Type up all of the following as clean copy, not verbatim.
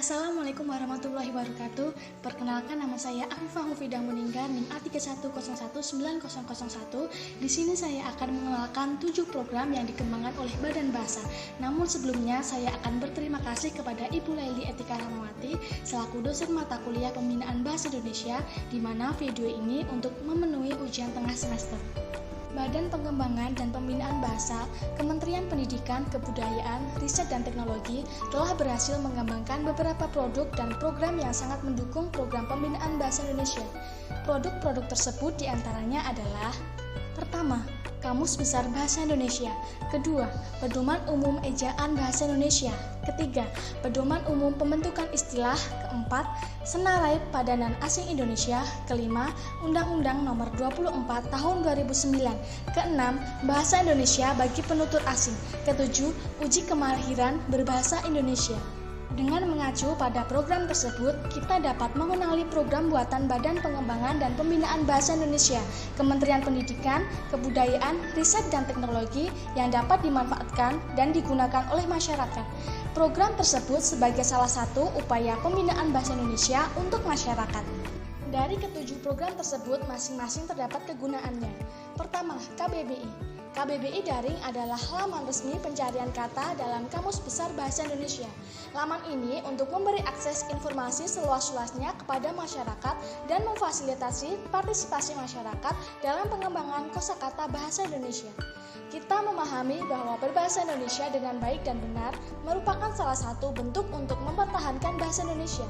Assalamualaikum warahmatullahi wabarakatuh. Perkenalkan, nama saya Afifah Mufidah Muninggar, NIM A31019001. Di sini saya akan mengenalkan 7 program yang dikembangkan oleh Badan Bahasa. Namun sebelumnya saya akan berterima kasih kepada Ibu Laili Etika Rahmawati selaku dosen mata kuliah Pembinaan Bahasa Indonesia, di mana video ini untuk memenuhi ujian tengah semester. Badan Pengembangan dan Pembinaan Bahasa, Kementerian Pendidikan, Kebudayaan, Riset dan Teknologi telah berhasil mengembangkan beberapa produk dan program yang sangat mendukung program pembinaan bahasa Indonesia. Produk-produk tersebut diantaranya adalah: pertama, Kamus Besar Bahasa Indonesia. Kedua, Pedoman Umum Ejaan Bahasa Indonesia. Ketiga, Pedoman Umum Pembentukan Istilah. Keempat, Senarai Padanan Asing Indonesia. Kelima, Undang-Undang Nomor 24 Tahun 2009. Keenam, Bahasa Indonesia bagi penutur asing. Ketujuh, Uji Kemahiran Berbahasa Indonesia. Dengan mengacu pada program tersebut, kita dapat mengenali program buatan Badan Pengembangan dan Pembinaan Bahasa Indonesia, Kementerian Pendidikan, Kebudayaan, Riset dan Teknologi yang dapat dimanfaatkan dan digunakan oleh masyarakat. Program tersebut sebagai salah satu upaya pembinaan bahasa Indonesia untuk masyarakat. Dari ketujuh program tersebut, masing-masing terdapat kegunaannya. Pertama, KBBI. KBBI Daring adalah laman resmi pencarian kata dalam Kamus Besar Bahasa Indonesia. Laman ini untuk memberi akses informasi seluas-luasnya kepada masyarakat dan memfasilitasi partisipasi masyarakat dalam pengembangan kosakata bahasa Indonesia. Kita memahami bahwa berbahasa Indonesia dengan baik dan benar merupakan salah satu bentuk untuk mempertahankan bahasa Indonesia.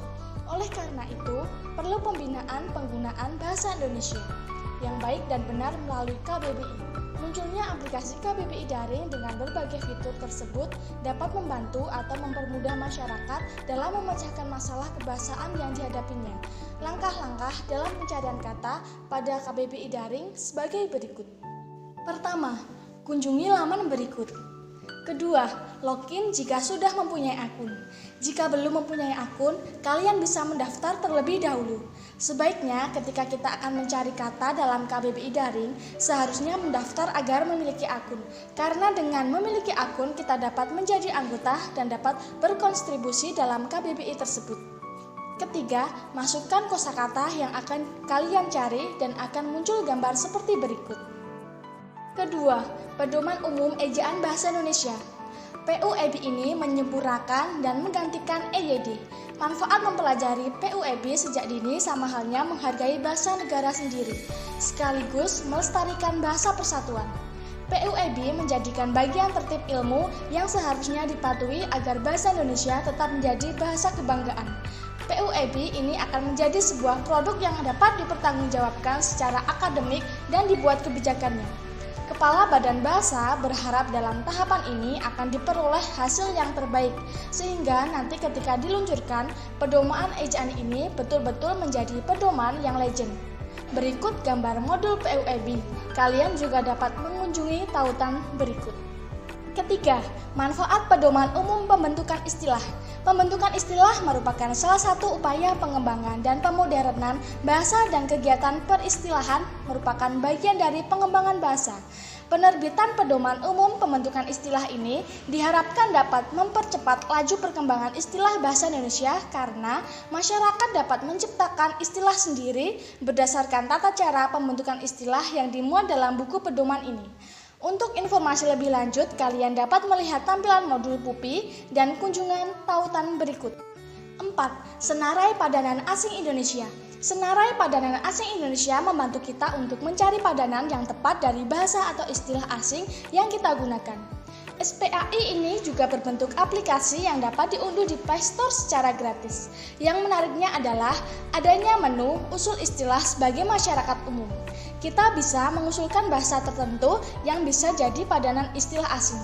Oleh karena itu, perlu pembinaan penggunaan bahasa Indonesia yang baik dan benar melalui KBBI. Munculnya aplikasi KBBI Daring dengan berbagai fitur tersebut dapat membantu atau mempermudah masyarakat dalam memecahkan masalah kebahasaan yang dihadapinya. Langkah-langkah dalam pencarian kata pada KBBI Daring sebagai berikut. Pertama, kunjungi laman berikut. Kedua, login jika sudah mempunyai akun. Jika belum mempunyai akun, kalian bisa mendaftar terlebih dahulu. Sebaiknya ketika kita akan mencari kata dalam KBBI Daring, seharusnya mendaftar agar memiliki akun. Karena dengan memiliki akun, kita dapat menjadi anggota dan dapat berkontribusi dalam KBBI tersebut. Ketiga, masukkan kosakata yang akan kalian cari dan akan muncul gambar seperti berikut. Kedua, Pedoman Umum Ejaan Bahasa Indonesia. PUEB ini menyempurnakan dan menggantikan EYD. Manfaat mempelajari PUEB sejak dini sama halnya menghargai bahasa negara sendiri, sekaligus melestarikan bahasa persatuan. PUEB menjadikan bagian tertib ilmu yang seharusnya dipatuhi agar bahasa Indonesia tetap menjadi bahasa kebanggaan. PUEB ini akan menjadi sebuah produk yang dapat dipertanggungjawabkan secara akademik dan dibuat kebijakannya. Kepala Badan Bahasa berharap dalam tahapan ini akan diperoleh hasil yang terbaik, sehingga nanti ketika diluncurkan, pedoman ejaan ini betul-betul menjadi pedoman yang legend. Berikut gambar modul PUEB. Kalian juga dapat mengunjungi tautan berikut. Ketiga, manfaat pedoman umum pembentukan istilah. Pembentukan istilah merupakan salah satu upaya pengembangan dan pemodernan bahasa dan kegiatan peristilahan merupakan bagian dari pengembangan bahasa. Penerbitan pedoman umum pembentukan istilah ini diharapkan dapat mempercepat laju perkembangan istilah bahasa Indonesia karena masyarakat dapat menciptakan istilah sendiri berdasarkan tata cara pembentukan istilah yang dimuat dalam buku pedoman ini. Untuk informasi lebih lanjut, kalian dapat melihat tampilan modul PUPI dan kunjungan tautan berikut. 4. Senarai Padanan Asing Indonesia. Senarai Padanan Asing Indonesia membantu kita untuk mencari padanan yang tepat dari bahasa atau istilah asing yang kita gunakan. SPAI ini juga berbentuk aplikasi yang dapat diunduh di Play Store secara gratis. Yang menariknya adalah adanya menu usul istilah sebagai masyarakat umum. Kita bisa mengusulkan bahasa tertentu yang bisa jadi padanan istilah asing.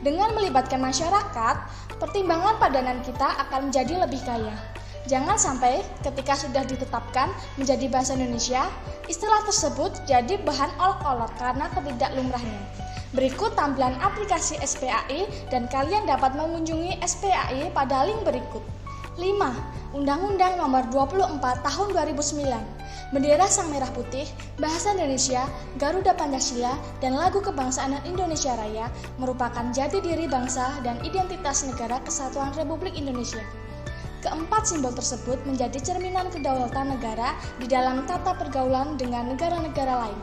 Dengan melibatkan masyarakat, pertimbangan padanan kita akan menjadi lebih kaya. Jangan sampai ketika sudah ditetapkan menjadi bahasa Indonesia, istilah tersebut jadi bahan olok-olok karena ketidaklumrahnya. Berikut tampilan aplikasi SPAI dan kalian dapat mengunjungi SPAI pada link berikut. 5. Undang-Undang Nomor 24 Tahun 2009. Bendera Sang Merah Putih, Bahasa Indonesia, Garuda Pancasila, dan Lagu Kebangsaan Indonesia Raya merupakan jati diri bangsa dan identitas negara Kesatuan Republik Indonesia. Keempat simbol tersebut menjadi cerminan kedaulatan negara di dalam tata pergaulan dengan negara-negara lain.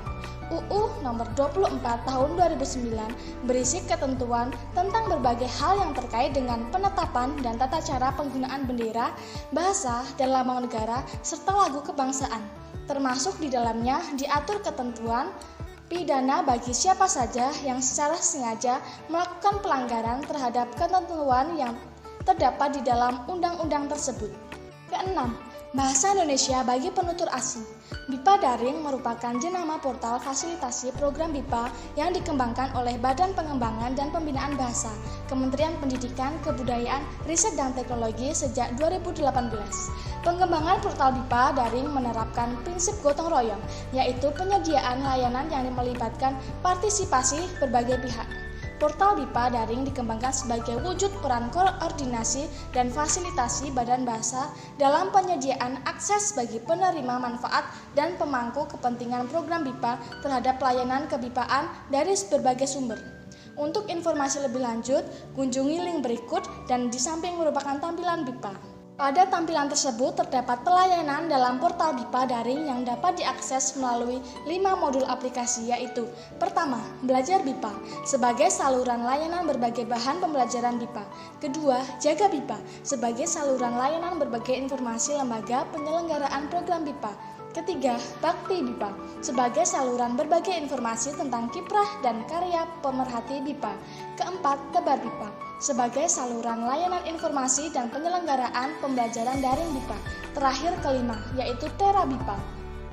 UU Nomor 24 Tahun 2009 berisi ketentuan tentang berbagai hal yang terkait dengan penetapan dan tata cara penggunaan bendera, bahasa, dan lambang negara serta lagu kebangsaan. Termasuk di dalamnya diatur ketentuan pidana bagi siapa saja yang secara sengaja melakukan pelanggaran terhadap ketentuan yang terdapat di dalam undang-undang tersebut. Keenam, bahasa Indonesia bagi penutur asing. BIPA Daring merupakan jenama portal fasilitasi program BIPA yang dikembangkan oleh Badan Pengembangan dan Pembinaan Bahasa, Kementerian Pendidikan, Kebudayaan, Riset dan Teknologi sejak 2018. Pengembangan portal BIPA Daring menerapkan prinsip gotong royong, yaitu penyediaan layanan yang melibatkan partisipasi berbagai pihak. Portal BIPA Daring dikembangkan sebagai wujud peran koordinasi dan fasilitasi Badan Bahasa dalam penyediaan akses bagi penerima manfaat dan pemangku kepentingan program BIPA terhadap pelayanan kebipaan dari berbagai sumber. Untuk informasi lebih lanjut, kunjungi link berikut dan di samping merupakan tampilan BIPA. Pada tampilan tersebut terdapat pelayanan dalam portal BIPA Daring yang dapat diakses melalui 5 modul aplikasi, yaitu: pertama, belajar BIPA sebagai saluran layanan berbagai bahan pembelajaran BIPA. Kedua, jaga BIPA sebagai saluran layanan berbagai informasi lembaga penyelenggaraan program BIPA. Ketiga, Bakti BIPA sebagai saluran berbagai informasi tentang kiprah dan karya pemerhati BIPA. Keempat, Tebar BIPA sebagai saluran layanan informasi dan penyelenggaraan pembelajaran daring BIPA. Terakhir, kelima, yaitu Tera BIPA.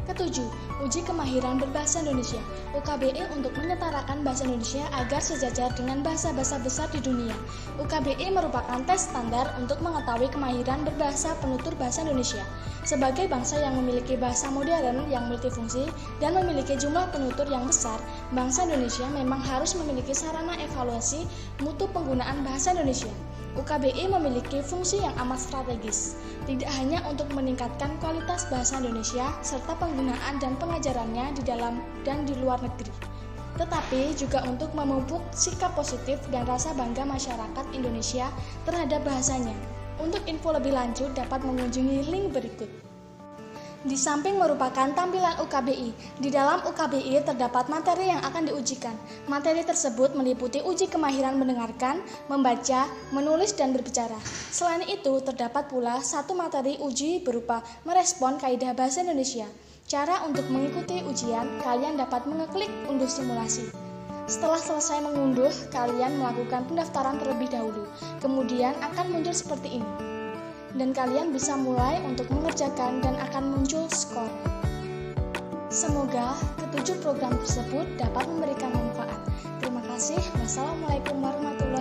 Ketujuh, uji kemahiran berbahasa Indonesia, UKBE untuk menyetarakan bahasa Indonesia agar sejajar dengan bahasa-bahasa besar di dunia. UKBE merupakan tes standar untuk mengetahui kemahiran berbahasa penutur bahasa Indonesia. Sebagai bangsa yang memiliki bahasa modern yang multifungsi dan memiliki jumlah penutur yang besar, bangsa Indonesia memang harus memiliki sarana evaluasi mutu penggunaan bahasa Indonesia. UKBE memiliki fungsi yang amat strategis, tidak hanya untuk meningkatkan kualitas bahasa Indonesia serta penggunaan dan pengajarannya di dalam dan di luar negeri, tetapi juga untuk memupuk sikap positif dan rasa bangga masyarakat Indonesia terhadap bahasanya. Untuk info lebih lanjut dapat mengunjungi link berikut. Di samping merupakan tampilan UKBI, di dalam UKBI terdapat materi yang akan diujikan. Materi tersebut meliputi uji kemahiran mendengarkan, membaca, menulis, dan berbicara. Selain itu, terdapat pula satu materi uji berupa merespon kaidah bahasa Indonesia. Cara untuk mengikuti ujian, kalian dapat mengeklik unduh simulasi. Setelah selesai mengunduh, kalian melakukan pendaftaran terlebih dahulu. Kemudian akan muncul seperti ini. Dan kalian bisa mulai untuk mengerjakan dan akan muncul skor. Semoga ketujuh program tersebut dapat memberikan manfaat. Terima kasih. Wassalamualaikum warahmatullahi wabarakatuh.